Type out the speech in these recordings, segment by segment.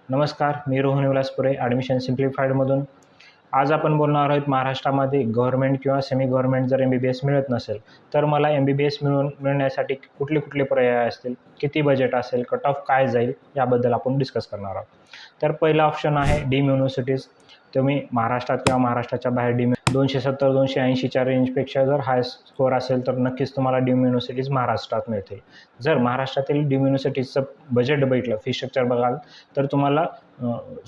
नमस्कार, मी रोहन विलासपुरे ॲडमिशन सिम्प्लिफाईडमधून. आज आपण बोलणार आहोत महाराष्ट्रामध्ये गव्हर्नमेंट किंवा सेमी गव्हर्नमेंट जर MBBS मिळत नसेल, तर मला MBBS मिळण्यासाठी कुठले पर्याय असतील, किती बजेट असेल, कट ऑफ काय जाईल, याबद्दल आपण डिस्कस करणार आहोत. तर पहिला ऑप्शन आहे डीम युनिव्हर्सिटीज. तुम्ही महाराष्ट्रात किंवा महाराष्ट्राच्या बाहेर डीम 270-280च्या रेंजपेक्षा जर हाय स्कोअर असेल तर नक्कीच तुम्हाला डीम युनिव्हर्सिटीज महाराष्ट्रात मिळतील. जर महाराष्ट्रातील डीम युनिव्हर्सिटीजचं बजेट बघितलं, फी स्ट्रक्चर बघाल तर तुम्हाला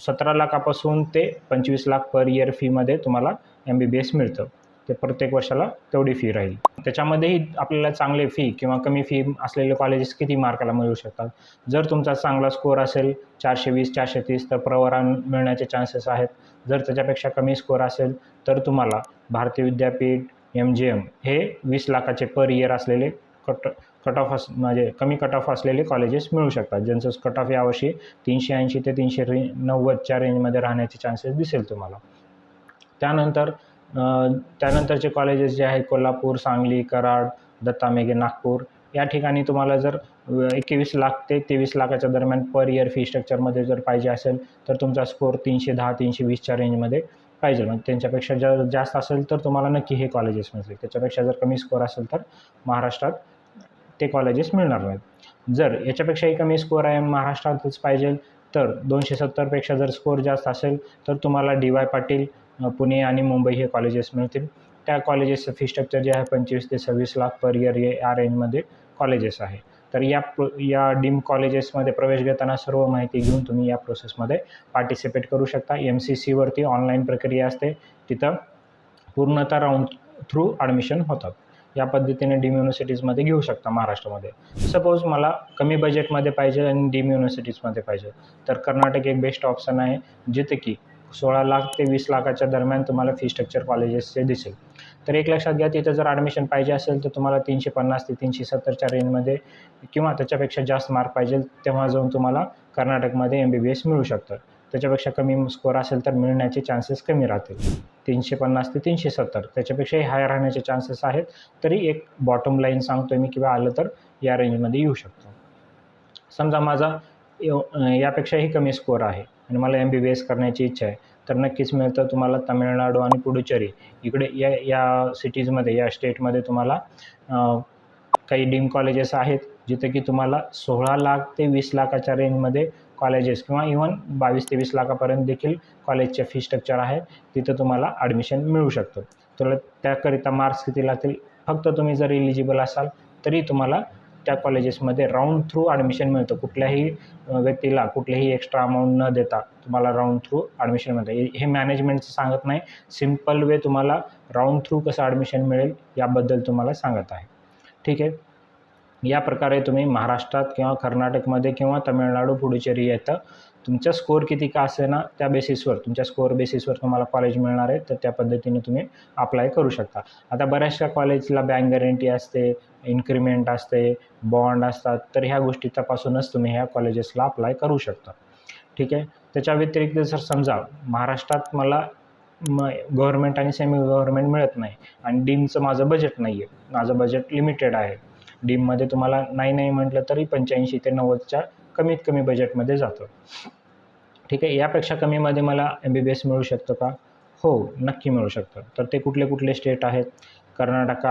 17 लाखापासून ते 25 लाख पर इयर फीमध्ये तुम्हाला MBBS मिळतं. ते प्रत्येक वर्षाला तेवढी फी राहील. त्याच्यामध्येही आपल्याला चांगले फी किंवा कमी फी असलेले कॉलेजेस किती मार्काला मिळू शकतात. जर तुमचा चांगला स्कोअर असेल 420-430 तर प्रवरा मिळण्याचे चान्सेस आहेत. जर त्याच्यापेक्षा कमी स्कोअर असेल तर तुम्हाला भारतीय विद्यापीठ, MGM हे 20 लाखाचे पर इयर असलेले कट ऑफ म्हणजे कमी कट ऑफ असलेले कॉलेजेस मिळू शकतात, ज्यांचं कट ऑफ यावर्षी 380 ते 390च्या रेंजमध्ये राहण्याचे चान्सेस दिसेल तुम्हाला. त्यानंतरचे कॉलेजेस जे आहेत कोल्हापूर, सांगली, कराड, दत्ता मेघे, नागपूर या ठिकाणी तुम्हाला जर 21 लाख ते 23 लाखाच्या दरम्यान पर इयर फी स्ट्रक्चरमध्ये जर पाहिजे असेल तर तुमचा स्कोअर 310-320च्या रेंजमध्ये पाहिजे. म्हणजे त्यांच्यापेक्षा जर जास्त असेल तर तुम्हाला नक्की हे कॉलेजेस मिळतील. त्याच्यापेक्षा जर कमी स्कोअर असेल तर महाराष्ट्रात ते कॉलेजेस मिळणार नाहीत. जर याच्यापेक्षाही कमी स्कोअर आहे महाराष्ट्रातच पाहिजे तर 270पेक्षा जर स्कोअर जास्त असेल तर तुम्हाला DY पाटील, पुणे आणि मुंबई हे कॉलेजेस मिळतील. त्या कॉलेजेसचं फी स्ट्रक्चर जे आहे 25 ते 26 लाख पर इयर या रेंजमध्ये कॉलेजेस आहे. तर या डीम कॉलेजेसमध्ये प्रवेश घेताना सर्व माहिती घेऊन तुम्ही या प्रोसेसमध्ये पार्टिसिपेट करू शकता. MCCवरती ऑनलाईन प्रक्रिया असते, तिथं पूर्णतः राऊंड थ्रू ॲडमिशन होतात. या पद्धतीने डीम युनिव्हर्सिटीजमध्ये घेऊ शकता महाराष्ट्रामध्ये. सपोज मला कमी बजेटमध्ये पाहिजे आणि डीम युनिव्हर्सिटीजमध्ये पाहिजे तर कर्नाटक एक बेस्ट ऑप्शन आहे, जिथे की 16 लाख ते 20 लाखाच्या दरम्यान तुम्हाला फी स्ट्रक्चर कॉलेजेसचे दिसेल. तर एक लक्षात घ्या, तिथं जर ॲडमिशन पाहिजे असेल तर तुम्हाला 350 ते 370च्या रेंजमध्ये किंवा त्याच्यापेक्षा जास्त मार्क पाहिजे तेव्हा जाऊन तुम्हाला कर्नाटकमध्ये MBBS मिळू शकतं. त्याच्यापेक्षा कमी स्कोअर असेल तर मिळण्याचे चान्सेस कमी राहतील. 350 ते 370 त्याच्यापेक्षाही हाय राहण्याचे चान्सेस आहेत. तरी एक बॉटम लाईन सांगतोय मी, किंवा आलं तर या रेंजमध्ये येऊ शकतो. समजा माझा यापेक्षाही कमी स्कोअर आहे आणि मला MBBS करण्याची इच्छा आहे तर नक्कीच मिळतं तुम्हाला तामिळनाडू आणि पुडुचेरी इकडे या सिटीजमध्ये, या स्टेटमध्ये तुम्हाला काही डीम कॉलेजेस आहेत, जिथे की तुम्हाला 16 लाख ते 20 लाखाच्या रेंजमध्ये कॉलेजेस किंवा इव्हन 22 ते 20 लाखापर्यंत देखील कॉलेजचे फी स्ट्रक्चर आहे. तिथं तुम्हाला ॲडमिशन मिळू शकतं. तर त्याकरिता मार्क्स किती लागतील, फक्त तुम्ही जर इलिजिबल असाल तरी तुम्हाला त्या कॉलेजेसमध्ये राऊंड थ्रू ॲडमिशन मिळतं. कुठल्याही व्यक्तीला कुठलेही एक्स्ट्रा अमाऊंट न देता तुम्हाला राऊंड थ्रू ॲडमिशन मिळतं. हे मॅनेजमेंटचं सांगत नाही, सिम्पल वे तुम्हाला राऊंड थ्रू कसं ॲडमिशन मिळेल याबद्दल तुम्हाला सांगत आहे. ठीक आहे. या प्रकारे तुम्ही महाराष्ट्रात किंवा कर्नाटकमध्ये किंवा तामिळनाडू, पुडुचेरी येतं तुमचा स्कोअर किती का असेना त्या बेसिसवर, तुमच्या स्कोअर बेसिसवर तुम्हाला कॉलेज मिळणार आहे. तर त्या पद्धतीने तुम्ही अप्लाय करू शकता. आता बऱ्याचशा कॉलेजला बँक गॅरंटी असते, इन्क्रिमेंट असते, बॉन्ड असतात. तर ह्या गोष्टी तपासूनच तुम्ही ह्या कॉलेजेसला अप्लाय करू शकता. ठीक आहे. त्याच्या व्यतिरिक्त जर समजा महाराष्ट्रात मला गव्हर्नमेंट आणि सेमी गव्हर्नमेंट मिळत नाही आणि डीमचं माझं बजेट नाही आहे, माझं बजेट लिमिटेड आहे. डीममध्ये तुम्हाला नाही म्हटलं तरी 85 ते 90च्या कमीत कमी बजेटमध्ये जातं. ठीक आहे. यापेक्षा कमीमध्ये मला MBBS मिळू शकतं का? हो, नक्की मिळू शकतं. तर ते कुठले स्टेट आहेत? कर्नाटक,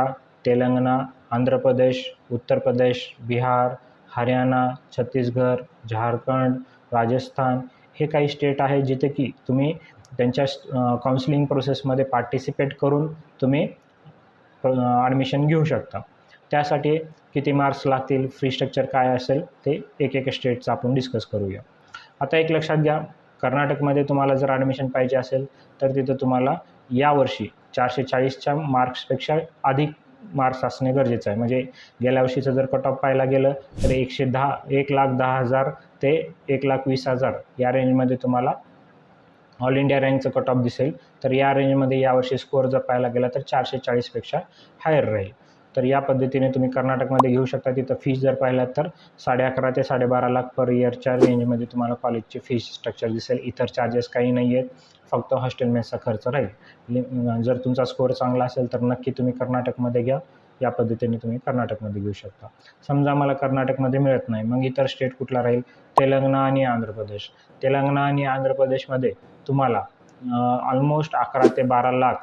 तेलंगणा, आंध्र प्रदेश, उत्तर प्रदेश, बिहार, हरियाणा, छत्तीसगड, झारखंड, राजस्थान हे काही स्टेट आहेत जिथे की तुम्ही त्यांच्या काउन्सिलिंग प्रोसेसमध्ये पार्टिसिपेट करून तुम्ही ॲडमिशन घेऊ शकता. त्यासाठी किती मार्क्स लागतील, फी स्ट्रक्चर काय असेल ते एक स्टेटचं आपण डिस्कस करूया. आता एक लक्षात घ्या, कर्नाटकमध्ये तुम्हाला जर ॲडमिशन पाहिजे असेल तर तिथं तुम्हाला यावर्षी 440च्या मार्क्सपेक्षा अधिक मार्क्स असणे गरजेचं आहे. म्हणजे गेल्या वर्षीचं जर कट ऑफ पाहायला गेलं तर 1,10,000 ते 1,20,000 या रेंजमध्ये तुम्हाला ऑल इंडिया रँकचं कट ऑफ दिसेल. तर या रेंजमध्ये यावर्षी स्कोअर जर पाहायला गेला तर 440पेक्षा हायर राहील. तर या पद्धतीने तुम्ही कर्नाटकमध्ये घेऊ शकता. तिथं फीस जर पाहिलात तर 11.5 ते 12.5 लाख पर इयरच्या रेंजमध्ये तुम्हाला कॉलेजची फीस स्ट्रक्चर दिसेल. इतर चार्जेस काही नाही आहेत, फक्त हॉस्टेल मेसचा खर्च राहील. जर तुमचा स्कोअर चांगला असेल तर नक्की तुम्ही कर्नाटकमध्ये घ्या. या पद्धतीने तुम्ही कर्नाटकमध्ये घेऊ शकता. समजा मला कर्नाटकमध्ये मिळत नाही, मग इतर स्टेट कुठला राहील? तेलंगणा आणि आंध्र प्रदेश. तेलंगणा आणि आंध्र प्रदेशमध्ये तुम्हाला ऑलमोस्ट 11 ते 12 लाख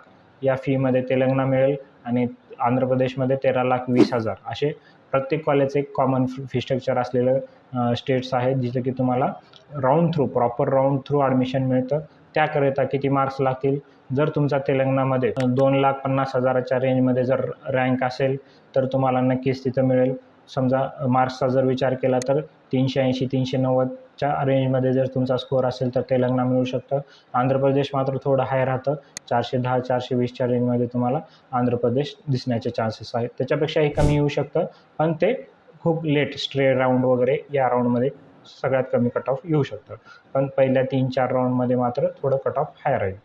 या फीमध्ये तेलंगणा मिळेल आणि आंध्र प्रदेशमध्ये 13,20,000 असे प्रत्येक कॉलेजचं एक कॉमन फी स्ट्रक्चर असलेलं स्टेट्स आहेत, जिथे की तुम्हाला प्रॉपर राऊंड थ्रू ॲडमिशन मिळतं. त्याकरिता किती मार्क्स लागतील? जर तुमचा तेलंगणामध्ये 2,50,000च्या रेंजमध्ये जर रँक असेल तर तुम्हाला नक्कीच तिथं मिळेल. समजा मार्क्सचा जर विचार केला तर 380-390च्या रेंजमध्ये जर तुमचा स्कोअर असेल तर तेलंगणा मिळू शकतं. आंध्र प्रदेश मात्र थोडं हाय राहतं, 410-420च्या रेंजमध्ये तुम्हाला आंध्र प्रदेश दिसण्याचे चान्सेस आहेत. त्याच्यापेक्षाही कमी येऊ शकतं, पण ते खूप लेट स्ट्रे राऊंड वगैरे या राऊंडमध्ये सगळ्यात कमी कट ऑफ येऊ शकतं, पण पहिल्या 3-4 राऊंडमध्ये मात्र थोडं कट ऑफ हाय राहील.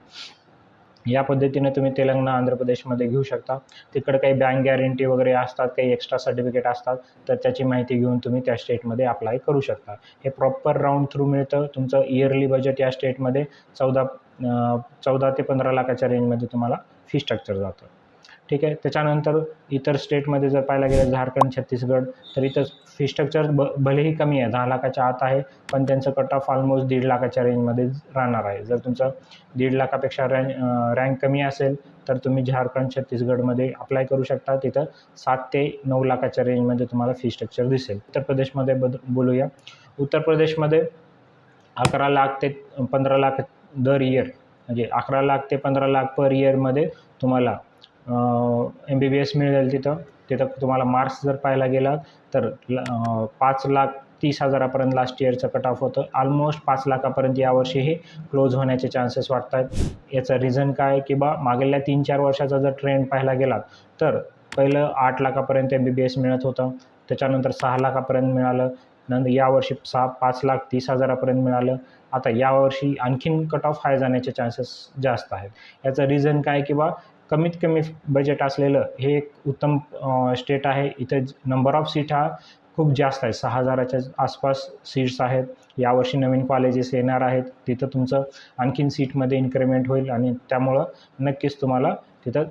या पद्धतीने तुम्ही तेलंगणा आंध्र प्रदेशमध्ये घेऊ शकता. तिकडे काही बँक गॅरंटी वगैरे असतात, काही एक्स्ट्रा सर्टिफिकेट असतात, तर त्याची माहिती घेऊन तुम्ही त्या स्टेटमध्ये अप्लाय करू शकता. हे प्रॉपर राऊंड थ्रू मिळतं. तुमचं इयरली बजेट या स्टेटमध्ये 14 ते 15 लाखाच्या रेंजमध्ये तुम्हाला फी स्ट्रक्चर जातं. ठीक आहे. त्याच्यानंतर इतर स्टेटमध्ये जर पाहायला गेलं झारखंड, छत्तीसगड, तर इथं फी स्ट्रक्चर भलेही कमी आहे, 10 लाखाच्या आत आहे, पण त्यांचं कट ऑफ ऑलमोस्ट 1.5 लाखाच्या रेंजमध्ये राहणार आहे. जर तुमचं 1.5 लाखापेक्षा रँक कमी असेल तर तुम्ही झारखंड, छत्तीसगडमध्ये अप्लाय करू शकता. तिथं 7 ते 9 लाखाच्या रेंजमध्ये तुम्हाला फी स्ट्रक्चर दिसेल. उत्तर प्रदेशमध्ये बोलूया. उत्तर प्रदेशमध्ये 11 लाख ते 15 लाख दर इयर, म्हणजे 11 लाख ते 15 लाख पर इयरमध्ये तुम्हाला MBBS मिळेल. तिथं तुम्हाला मार्क्स जर पाहायला गेला तर 5,30,000पर्यंत लास्ट इयरचं कट ऑफ होतं. ऑलमोस्ट 5 लाखापर्यंत यावर्षी हे क्लोज होण्याचे चान्सेस वाटत आहेत. याचं रिझन काय की मागील 3-4 वर्षाचा जर ट्रेंड पाहायला गेला तर पहिलं 8 लाखापर्यंत MBBS मिळत होतं, त्याच्यानंतर 6 लाखापर्यंत मिळालं, नंतर यावर्षी 5,30,000पर्यंत मिळालं. आता यावर्षी आणखीन कट ऑफ हाय जाण्याचे चान्सेस जास्त आहेत. याचं रिझन काय की कमीत कमी बजेट असलेलं हे एक उत्तम स्टेट आहे. इथं नंबर ऑफ सीट हा खूप जास्त आहे, 6,000च्या आसपास सीट्स आहेत. यावर्षी नवीन कॉलेजेस येणार आहेत, तिथं तुमचं आणखीन सीटमध्ये इन्क्रीमेंट होईल आणि त्यामुळं नक्कीच तुम्हाला तिथं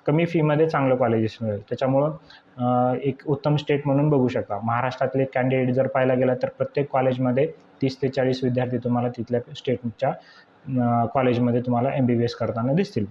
कमी फीमध्ये चांगलं कॉलेजेस मिळेल. त्याच्यामुळं एक उत्तम स्टेट म्हणून बघू शकता. महाराष्ट्रातले कॅन्डिडेट जर पाहायला गेला तर प्रत्येक कॉलेजमध्ये 30 ते 40 विद्यार्थी तुम्हाला तिथल्या स्टेटच्या कॉलेजमध्ये तुम्हाला MBBS करताना दिसतील.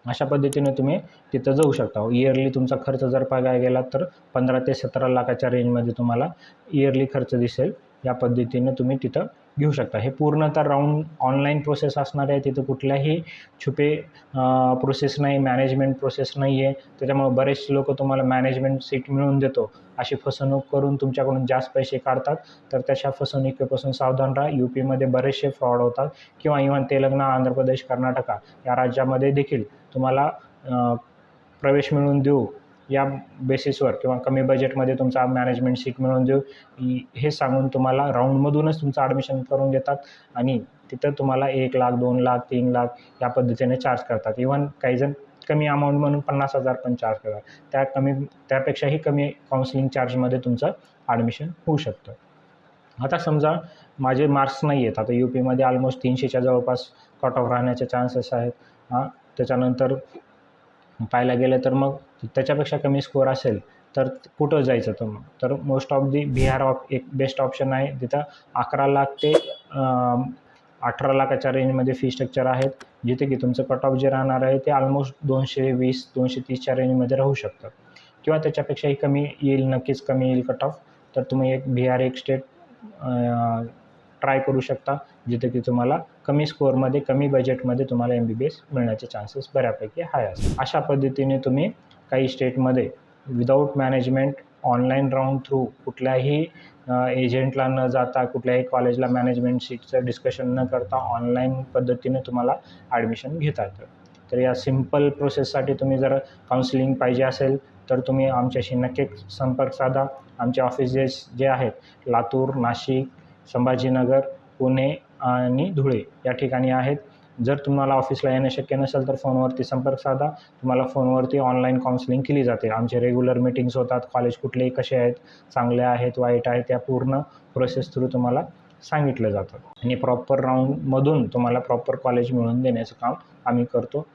अशा पद्धतीने तुम्ही तिथं जाऊ शकता. इयरली तुमचा खर्च जर पाहायला गेला तर 15 ते 17 लाखाच्या रेंजमध्ये तुम्हाला इयरली खर्च दिसेल. या पद्धतीने तुम्ही तिथं घेऊ शकता. हे पूर्णतः राऊंड ऑनलाईन प्रोसेस असणार आहे. तिथं कुठल्याही छुपे प्रोसेस नाही, मॅनेजमेंट प्रोसेस नाही आहे. त्याच्यामुळे बरेचसे लोक तुम्हाला मॅनेजमेंट सीट मिळवून देतो अशी फसवणूक करून तुमच्याकडून जास्त पैसे काढतात. तर तशा फसवणुकीपासून सावधान राहा. UPमध्ये बरेचसे फ्रॉड होतात किंवा इव्हन तेलंगणा, आंध्र प्रदेश, कर्नाटका या राज्यामध्ये देखील तुम्हाला प्रवेश मिळवून देऊ या बेसिसवर किंवा कमी बजेटमध्ये तुमचा मॅनेजमेंट सीट मिळवून देऊ हे सांगून तुम्हाला राऊंडमधूनच तुमचं ॲडमिशन करून घेतात आणि तिथं तुम्हाला 1 लाख, 2 लाख, 3 लाख या पद्धतीने चार्ज करतात. इव्हन काहीजण कमी अमाऊंट म्हणून 50,000 पण चार्ज करतात. त्यापेक्षाही कमी काउन्सिलिंग चार्जमध्ये तुमचं ॲडमिशन होऊ शकतं. आता समजा माझे मार्क्स नाही आहेत, आता UPमध्ये ऑलमोस्ट 300च्या जवळपास कट ऑफ राहण्याचे चान्सेस आहेत. त्याच्यानंतर पाहायला गेलं तर मग त्याच्यापेक्षा कमी स्कोअर असेल तर कुठं जायचं तर मोस्ट ऑफ बिहार एक बेस्ट ऑप्शन आहे. तिथं 11 लाख ते 18 लाखाच्या रेंजमध्ये फी स्ट्रक्चर आहेत, जिथे की तुमचं कट ऑफ जे राहणार आहे ते ऑलमोस्ट 220-230च्या रेंजमध्ये राहू शकतं किंवा त्याच्यापेक्षाही कमी येईल, नक्कीच कमी येईल कट ऑफ. तर तुम्ही बिहार एक स्टेट ट्राय करू शकता, जिथे की तुम्हाला कमी स्कोअरमध्ये, कमी बजेटमध्ये तुम्हाला MBBS मिळण्याचे चान्सेस बऱ्यापैकी हाय असतात. अशा पद्धतीने तुम्ही काही स्टेटमध्ये without management online round through कुठल्याही एजंटला न जाता, कुठल्याही कॉलेजला मॅनेजमेंट सीटचं डिस्कशन न करता ऑनलाईन पद्धतीने तुम्हाला ॲडमिशन घेता येतं. तर या सिम्पल प्रोसेससाठी तुम्ही जर काउन्सिलिंग पाहिजे असेल तर तुम्ही आमच्याशी नक्कीच संपर्क साधा. आमचे ऑफिसेस जे आहेत लातूर, नाशिक, संभाजीनगर, पुणे आणि धुळे या ठिकाणी आहेत. जर तुम्हाला ऑफिसला येणं शक्य नसेल तर फोनवरती संपर्क साधा. तुम्हाला फोनवरती ऑनलाईन काउन्सिलिंग केली जाते. आमचे रेग्युलर मीटिंग्स होतात. कॉलेज कुठलेही कसे आहेत, चांगले आहेत, वाईट आहेत, त्या पूर्ण प्रोसेस थ्रू तुम्हाला सांगितलं जातं आणि प्रॉपर राऊंडमधून तुम्हाला प्रॉपर कॉलेज मिळवून देण्याचं काम आम्ही करतो.